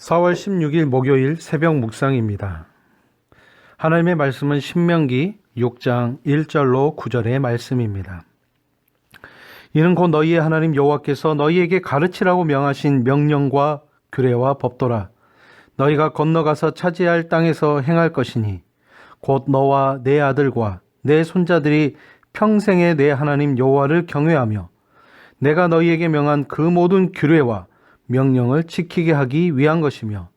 4월 16일 목요일 새벽 묵상입니다. 하나님의 말씀은 신명기 6장 1절로 9절의 말씀입니다. 이는 곧 너희의 하나님 여호와께서 너희에게 가르치라고 명하신 명령과 규례와 법도라. 너희가 건너가서 차지할 땅에서 행할 것이니 곧 너와 내 아들과 내 손자들이 평생에 내 하나님 여호와를 경외하며 내가 너희에게 명한 그 모든 규례와 명령을 지키게 하기 위한 것이며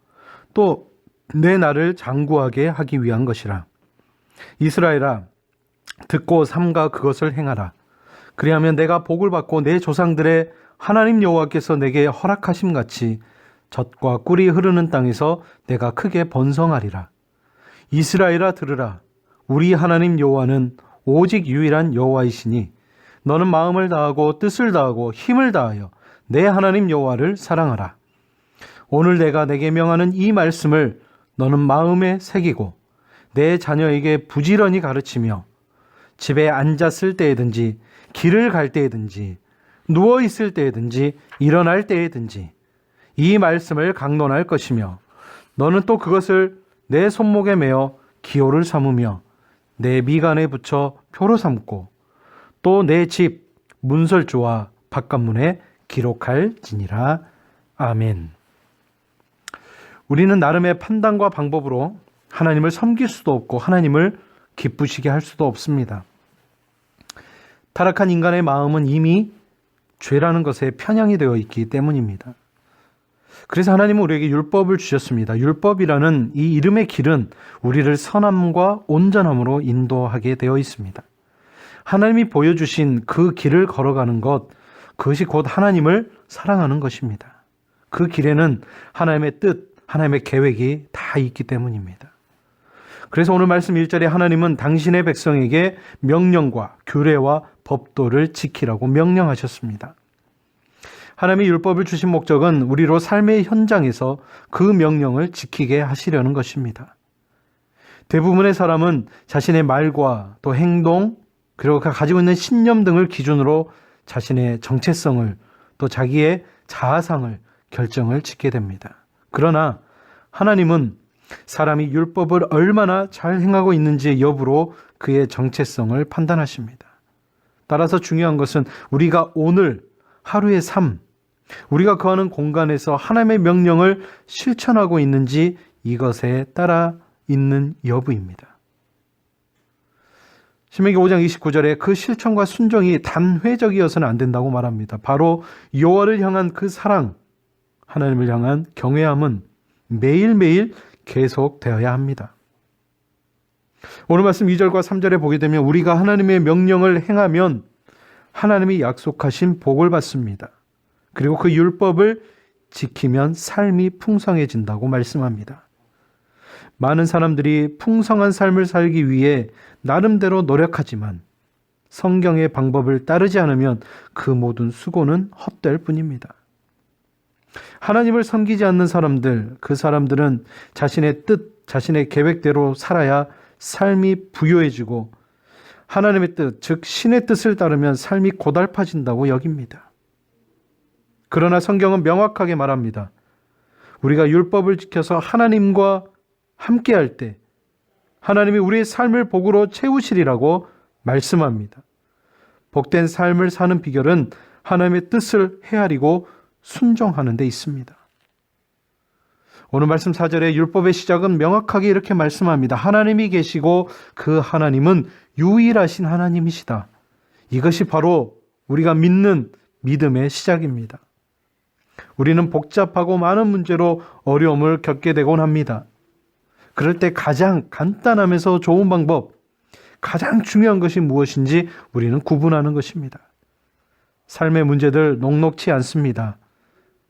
또 내 나를 장구하게 하기 위한 것이라. 이스라엘아, 듣고 삼가 그것을 행하라. 그리하면 내가 복을 받고 내 조상들의 하나님 여호와께서 내게 허락하심 같이 젖과 꿀이 흐르는 땅에서 내가 크게 번성하리라. 이스라엘아, 들으라. 우리 하나님 여호와는 오직 유일한 여호와이시니 너는 마음을 다하고 뜻을 다하고 힘을 다하여 내 하나님 여호와를 사랑하라. 오늘 내가 내게 명하는 이 말씀을 너는 마음에 새기고 내 자녀에게 부지런히 가르치며 집에 앉았을 때에든지 길을 갈 때에든지 누워 있을 때에든지 일어날 때에든지 이 말씀을 강론할 것이며 너는 또 그것을 내 손목에 매어 기호를 삼으며 내 미간에 붙여 표로 삼고 또 내 집 문설주와 바깥문에 기록할지니라. 아멘. 우리는 나름의 판단과 방법으로 하나님을 섬길 수도 없고 하나님을 기쁘시게 할 수도 없습니다. 타락한 인간의 마음은 이미 죄라는 것에 편향이 되어 있기 때문입니다. 그래서 하나님은 우리에게 율법을 주셨습니다. 율법이라는 이 이름의 길은 우리를 선함과 온전함으로 인도하게 되어 있습니다. 하나님이 보여주신 그 길을 걸어가는 것, 그것이 곧 하나님을 사랑하는 것입니다. 그 길에는 하나님의 뜻, 하나님의 계획이 다 있기 때문입니다. 그래서 오늘 말씀 1절에 하나님은 당신의 백성에게 명령과 규례와 법도를 지키라고 명령하셨습니다. 하나님의 율법을 주신 목적은 우리로 삶의 현장에서 그 명령을 지키게 하시려는 것입니다. 대부분의 사람은 자신의 말과 또 행동, 그리고 가지고 있는 신념 등을 기준으로 자신의 정체성을 또 자기의 자아상을 결정을 짓게 됩니다. 그러나 하나님은 사람이 율법을 얼마나 잘 행하고 있는지 여부로 그의 정체성을 판단하십니다. 따라서 중요한 것은 우리가 오늘 하루의 삶, 우리가 거하는 공간에서 하나님의 명령을 실천하고 있는지 이것에 따라 있는 여부입니다. 신명기 5장 29절에 그 실천과 순종이 단회적이어서는 안 된다고 말합니다. 바로 여호와를 향한 그 사랑, 하나님을 향한 경외함은 매일매일 계속되어야 합니다. 오늘 말씀 2절과 3절에 보게 되면 우리가 하나님의 명령을 행하면 하나님이 약속하신 복을 받습니다. 그리고 그 율법을 지키면 삶이 풍성해진다고 말씀합니다. 많은 사람들이 풍성한 삶을 살기 위해 나름대로 노력하지만 성경의 방법을 따르지 않으면 그 모든 수고는 헛될 뿐입니다. 하나님을 섬기지 않는 사람들, 그 사람들은 자신의 뜻, 자신의 계획대로 살아야 삶이 부요해지고 하나님의 뜻, 즉 신의 뜻을 따르면 삶이 고달파진다고 여깁니다. 그러나 성경은 명확하게 말합니다. 우리가 율법을 지켜서 하나님과 함께할 때 하나님이 우리의 삶을 복으로 채우시리라고 말씀합니다. 복된 삶을 사는 비결은 하나님의 뜻을 헤아리고 순종하는 데 있습니다. 오늘 말씀 4절에 율법의 시작은 명확하게 이렇게 말씀합니다. 하나님이 계시고 그 하나님은 유일하신 하나님이시다. 이것이 바로 우리가 믿는 믿음의 시작입니다. 우리는 복잡하고 많은 문제로 어려움을 겪게 되곤 합니다. 그럴 때 가장 간단하면서 좋은 방법, 가장 중요한 것이 무엇인지 우리는 구분하는 것입니다. 삶의 문제들 녹록치 않습니다.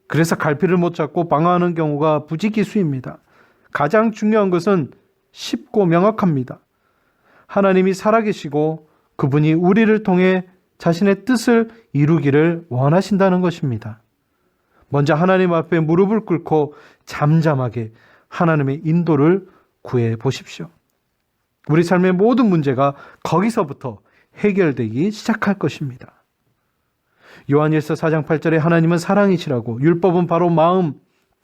그래서 갈피를 못 잡고 방황하는 경우가 부지기수입니다. 가장 중요한 것은 쉽고 명확합니다. 하나님이 살아계시고 그분이 우리를 통해 자신의 뜻을 이루기를 원하신다는 것입니다. 먼저 하나님 앞에 무릎을 꿇고 잠잠하게 하나님의 인도를 구해 보십시오. 우리 삶의 모든 문제가 거기서부터 해결되기 시작할 것입니다. 요한일서 4장 8절에 하나님은 사랑이시라고, 율법은 바로 마음,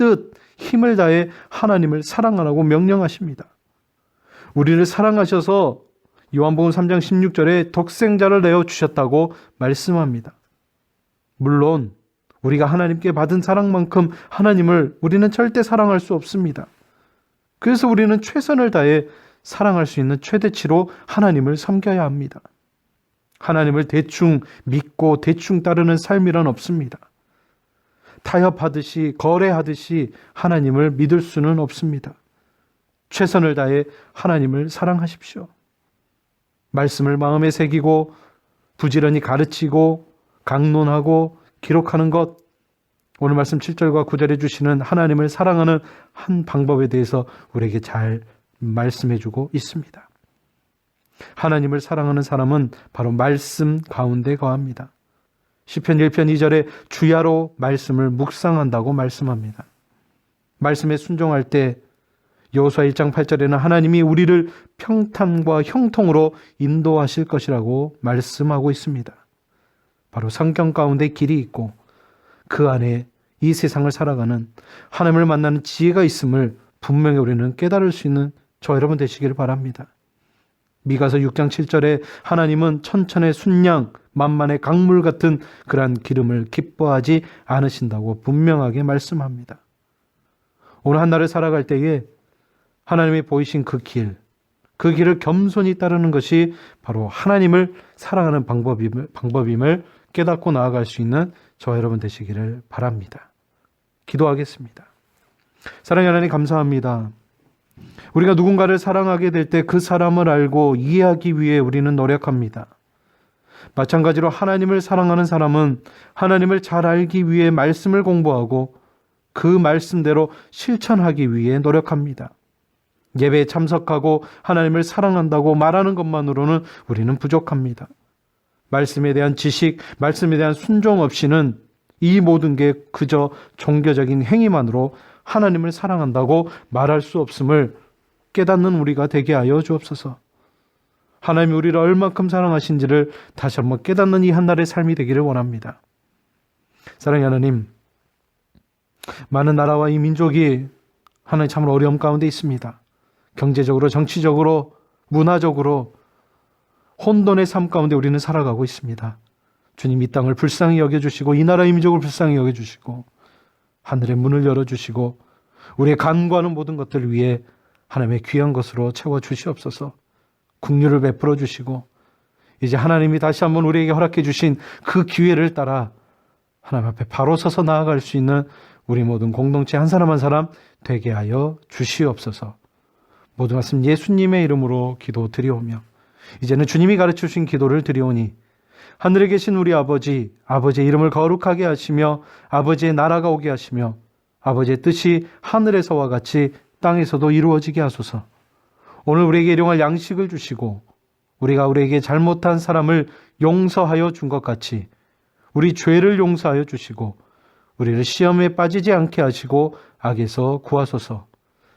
뜻, 힘을 다해 하나님을 사랑하라고 명령하십니다. 우리를 사랑하셔서 요한복음 3장 16절에 독생자를 내어 주셨다고 말씀합니다. 물론 우리가 하나님께 받은 사랑만큼 하나님을 우리는 절대 사랑할 수 없습니다. 그래서 우리는 최선을 다해 사랑할 수 있는 최대치로 하나님을 섬겨야 합니다. 하나님을 대충 믿고 대충 따르는 삶이란 없습니다. 타협하듯이 거래하듯이 하나님을 믿을 수는 없습니다. 최선을 다해 하나님을 사랑하십시오. 말씀을 마음에 새기고 부지런히 가르치고 강론하고 기록하는 것, 오늘 말씀 7절과 9절에 주시는 하나님을 사랑하는 한 방법에 대해서 우리에게 잘 말씀해 주고 있습니다. 하나님을 사랑하는 사람은 바로 말씀 가운데 거합니다. 시편 1편 2절에 주야로 말씀을 묵상한다고 말씀합니다. 말씀에 순종할 때 여호수아 1장 8절에는 하나님이 우리를 평탄과 형통으로 인도하실 것이라고 말씀하고 있습니다. 바로 성경 가운데 길이 있고 그 안에 이 세상을 살아가는 하나님을 만나는 지혜가 있음을 분명히 우리는 깨달을 수 있는 저 여러분 되시기를 바랍니다. 미가서 6장 7절에 하나님은 천천의 순양, 만만의 강물 같은 그러한 기름을 기뻐하지 않으신다고 분명하게 말씀합니다. 오늘 한 날을 살아갈 때에 하나님이 보이신 그 길을 겸손히 따르는 것이 바로 하나님을 사랑하는 방법임을 깨닫고 나아갈 수 있는 저와 여러분 되시기를 바랍니다. 기도하겠습니다. 사랑의 하나님 감사합니다. 우리가 누군가를 사랑하게 될 때 그 사람을 알고 이해하기 위해 우리는 노력합니다. 마찬가지로 하나님을 사랑하는 사람은 하나님을 잘 알기 위해 말씀을 공부하고 그 말씀대로 실천하기 위해 노력합니다. 예배에 참석하고 하나님을 사랑한다고 말하는 것만으로는 우리는 부족합니다. 말씀에 대한 지식, 말씀에 대한 순종 없이는 이 모든 게 그저 종교적인 행위만으로 하나님을 사랑한다고 말할 수 없음을 깨닫는 우리가 되게 하여 주옵소서. 하나님이 우리를 얼만큼 사랑하신지를 다시 한번 깨닫는 이 한날의 삶이 되기를 원합니다. 사랑의 하나님, 많은 나라와 이 민족이 하나님 참으로 어려움 가운데 있습니다. 경제적으로, 정치적으로, 문화적으로 혼돈의 삶 가운데 우리는 살아가고 있습니다. 주님, 이 땅을 불쌍히 여겨주시고 이 나라의 민족을 불쌍히 여겨주시고 하늘의 문을 열어주시고 우리의 간구하는 모든 것들을 위해 하나님의 귀한 것으로 채워주시옵소서. 긍휼을 베풀어 주시고 이제 하나님이 다시 한번 우리에게 허락해 주신 그 기회를 따라 하나님 앞에 바로 서서 나아갈 수 있는 우리 모든 공동체 한 사람 한 사람 되게 하여 주시옵소서. 모든 말씀 예수님의 이름으로 기도드리오며 이제는 주님이 가르쳐 주신 기도를 드리오니 하늘에 계신 우리 아버지, 아버지의 이름을 거룩하게 하시며 아버지의 나라가 오게 하시며 아버지의 뜻이 하늘에서와 같이 땅에서도 이루어지게 하소서. 오늘 우리에게 일용할 양식을 주시고 우리가 우리에게 잘못한 사람을 용서하여 준 것 같이 우리 죄를 용서하여 주시고 우리를 시험에 빠지지 않게 하시고 악에서 구하소서.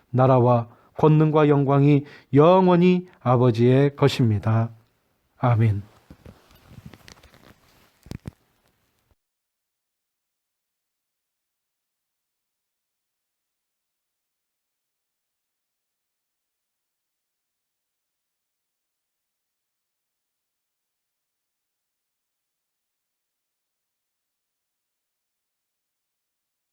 나라와 권능과 영광이 영원히 아버지의 것입니다. 아멘.